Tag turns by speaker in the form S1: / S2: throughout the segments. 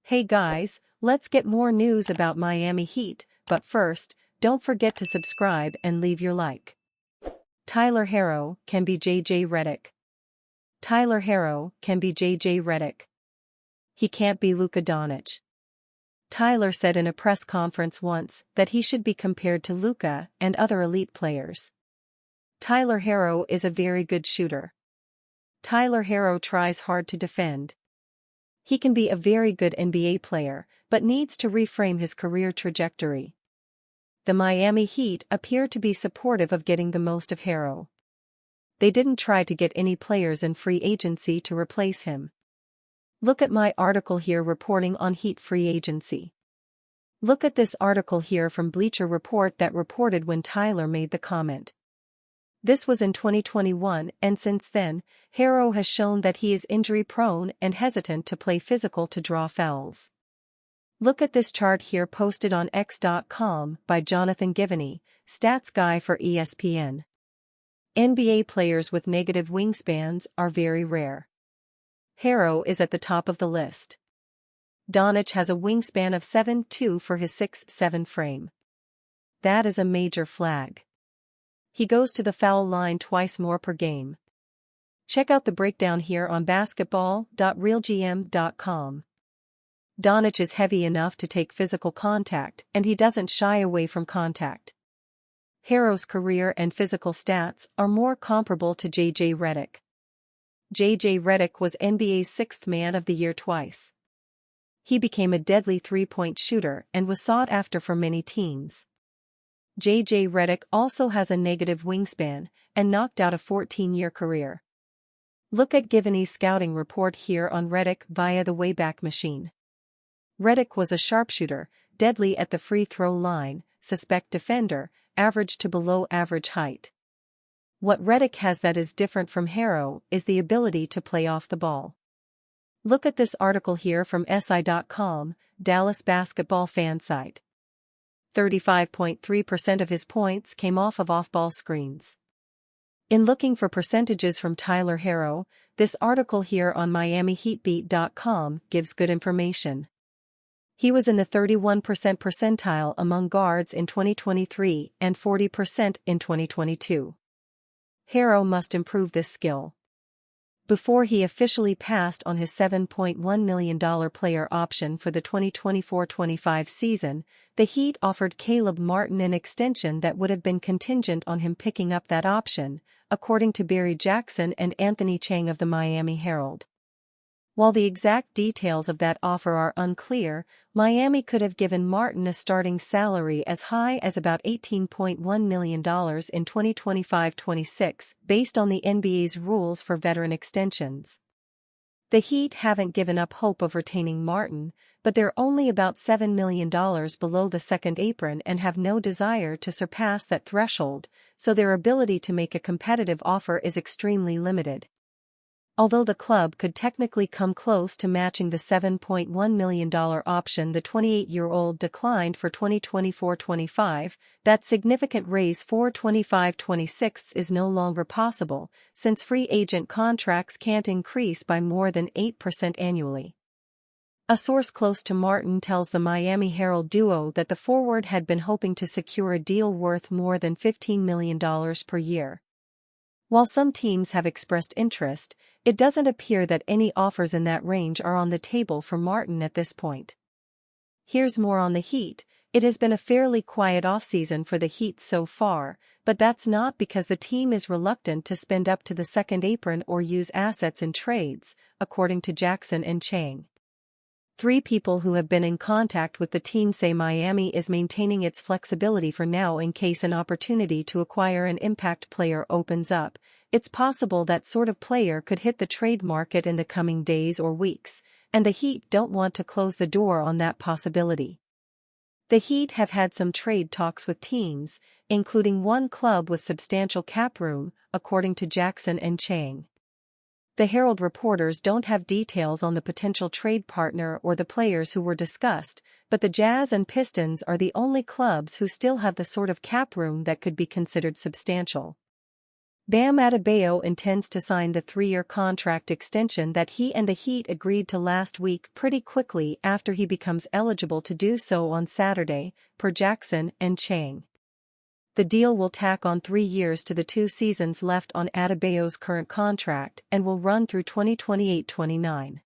S1: Hey guys, let's get more news about Miami Heat, but first, don't forget to subscribe and leave your like. Tyler Harrow can be JJ Redick. Tyler Harrow can be JJ Redick. He can't be Luka Doncic. Tyler said in a press conference once that he should be compared to Luka and other elite players. Tyler Harrow is a very good shooter. Tyler Harrow tries hard to defend. He can be a very good NBA player, but needs to reframe his career trajectory. The Miami Heat appear to be supportive of getting the most of Harrow. They didn't try to get any players in free agency to replace him. Look at my article here reporting on Heat free agency. Look at this article here from Bleacher Report that reported when Tyler made the comment. This was in 2021, and since then, Harrow has shown that he is injury-prone and hesitant to play physical to draw fouls. Look at this chart here posted on X.com by Jonathan Givony, stats guy for ESPN. NBA players with negative wingspans are very rare. Harrow is at the top of the list. Doncic has a wingspan of 7'2" for his 6'7" frame. That is a major flag. He goes to the foul line twice more per game. Check out the breakdown here on basketball.realgm.com. Doncic is heavy enough to take physical contact, and he doesn't shy away from contact. Harrow's career and physical stats are more comparable to JJ Redick. JJ Redick was NBA's 6th Man of the Year twice. He became a deadly three-point shooter and was sought after for many teams. JJ Redick also has a negative wingspan and knocked out a 14-year career. Look at Givony's scouting report here on Redick via the Wayback Machine. Redick was a sharpshooter, deadly at the free throw line, suspect defender, average to below average height. What Redick has that is different from Harrow is the ability to play off the ball. Look at this article here from SI.com, Dallas basketball fan site. 35.3% of his points came off of off-ball screens. In looking for percentages from Tyler Harrow, this article here on MiamiHeatBeat.com gives good information. He was in the 31% percentile among guards in 2023 and 40% in 2022. Harrow must improve this skill. Before he officially passed on his $7.1 million player option for the 2024-25 season, the Heat offered Caleb Martin an extension that would have been contingent on him picking up that option, according to Barry Jackson and Anthony Chang of the Miami Herald. While the exact details of that offer are unclear, Miami could have given Martin a starting salary as high as about $18.1 million in 2025-26, based on the NBA's rules for veteran extensions. The Heat haven't given up hope of retaining Martin, but they're only about $7 million below the second apron and have no desire to surpass that threshold, so their ability to make a competitive offer is extremely limited. Although the club could technically come close to matching the $7.1 million option the 28-year-old declined for 2024-25, that significant raise for 25-26 is no longer possible, since free agent contracts can't increase by more than 8% annually. A source close to Martin tells the Miami Herald duo that the forward had been hoping to secure a deal worth more than $15 million per year. While some teams have expressed interest, it doesn't appear that any offers in that range are on the table for Martin at this point. Here's more on the Heat. It has been a fairly quiet offseason for the Heat so far, but that's not because the team is reluctant to spend up to the second apron or use assets in trades, according to Jackson and Chang. 3 people who have been in contact with the team say Miami is maintaining its flexibility for now in case an opportunity to acquire an impact player opens up. It's possible that sort of player could hit the trade market in the coming days or weeks, and the Heat don't want to close the door on that possibility. The Heat have had some trade talks with teams, including one club with substantial cap room, according to Jackson and Chang. The Herald reporters don't have details on the potential trade partner or the players who were discussed, but the Jazz and Pistons are the only clubs who still have the sort of cap room that could be considered substantial. Bam Adebayo intends to sign the 3-year contract extension that he and the Heat agreed to last week pretty quickly after he becomes eligible to do so on Saturday, per Jackson and Chang. The deal will tack on 3 years to the 2 seasons left on Adebayo's current contract and will run through 2028-29.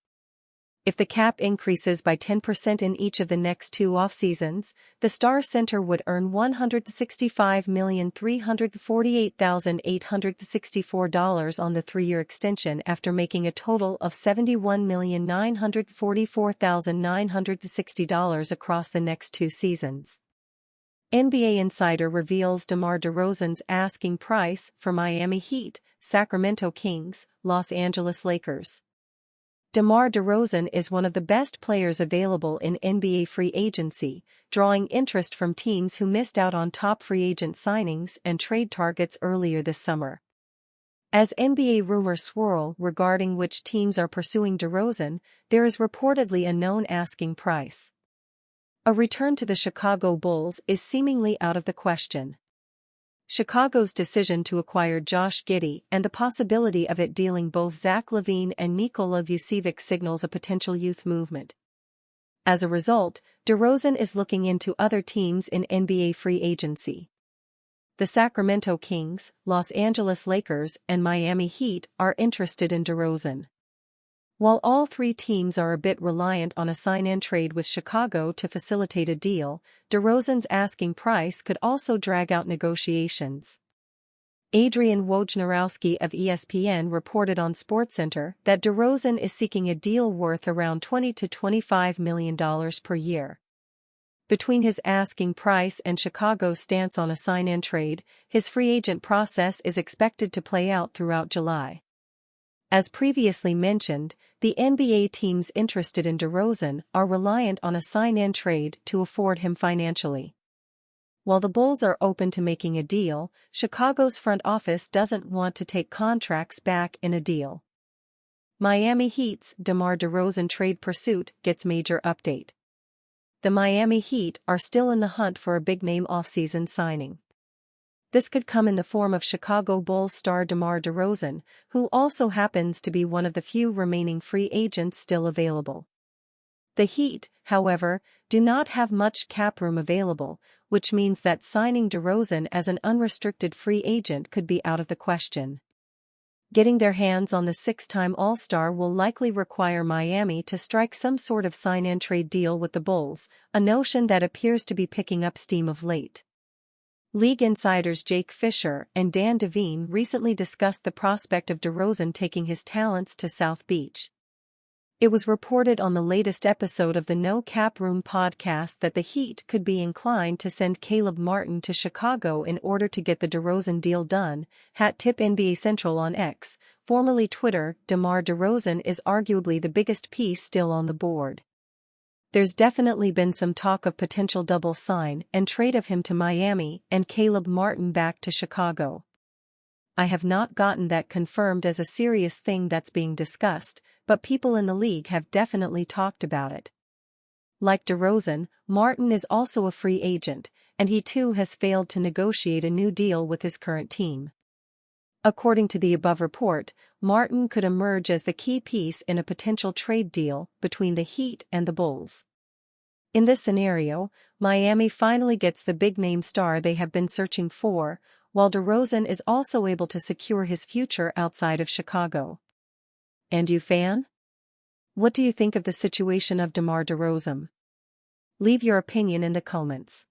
S1: If the cap increases by 10% in each of the next 2 off-seasons, the star center would earn $165,348,864 on the 3-year extension after making a total of $71,944,960 across the next 2 seasons. NBA Insider reveals Demar Derozan's asking price for Miami Heat, Sacramento Kings, Los Angeles Lakers. Demar Derozan is one of the best players available in NBA free agency, drawing interest from teams who missed out on top free agent signings and trade targets earlier this summer. As NBA rumors swirl regarding which teams are pursuing Derozan, there is reportedly a known asking price. A return to the Chicago Bulls is seemingly out of the question. Chicago's decision to acquire Josh Giddey and the possibility of it dealing both Zach LaVine and Nikola Vucevic signals a potential youth movement. As a result, Derozan is looking into other teams in NBA free agency. The Sacramento Kings, Los Angeles Lakers, and Miami Heat are interested in Derozan. While all 3 teams are a bit reliant on a sign-and trade with Chicago to facilitate a deal, Derozan's asking price could also drag out negotiations. Adrian Wojnarowski of ESPN reported on SportsCenter that Derozan is seeking a deal worth around $20 to $25 million per year. Between his asking price and Chicago's stance on a sign-and trade, his free agent process is expected to play out throughout July. As previously mentioned, the NBA teams interested in Derozan are reliant on a sign-and trade to afford him financially. While the Bulls are open to making a deal, Chicago's front office doesn't want to take contracts back in a deal. Miami Heat's DeMar DeRozan trade pursuit gets major update. The Miami Heat are still in the hunt for a big-name offseason signing. This could come in the form of Chicago Bulls star DeMar DeRozan, who also happens to be one of the few remaining free agents still available. The Heat, however, do not have much cap room available, which means that signing DeRozan as an unrestricted free agent could be out of the question. Getting their hands on the 6-time All-Star will likely require Miami to strike some sort of sign-and-trade deal with the Bulls, a notion that appears to be picking up steam of late. League insiders Jake Fisher and Dan Devine recently discussed the prospect of DeRozan taking his talents to South Beach. It was reported on the latest episode of the No Cap Room podcast that the Heat could be inclined to send Caleb Martin to Chicago in order to get the DeRozan deal done. Hat tip NBA Central on X, formerly Twitter. DeMar DeRozan is arguably the biggest piece still on the board. There's definitely been some talk of potential double sign and trade of him to Miami and Caleb Martin back to Chicago. I have not gotten that confirmed as a serious thing that's being discussed, but people in the league have definitely talked about it. Like DeRozan, Martin is also a free agent, and he too has failed to negotiate a new deal with his current team. According to the above report, Martin could emerge as the key piece in a potential trade deal between the Heat and the Bulls. In this scenario, Miami finally gets the big-name star they have been searching for, while DeRozan is also able to secure his future outside of Chicago. And you, fan? What do you think of the situation of DeMar DeRozan? Leave your opinion in the comments.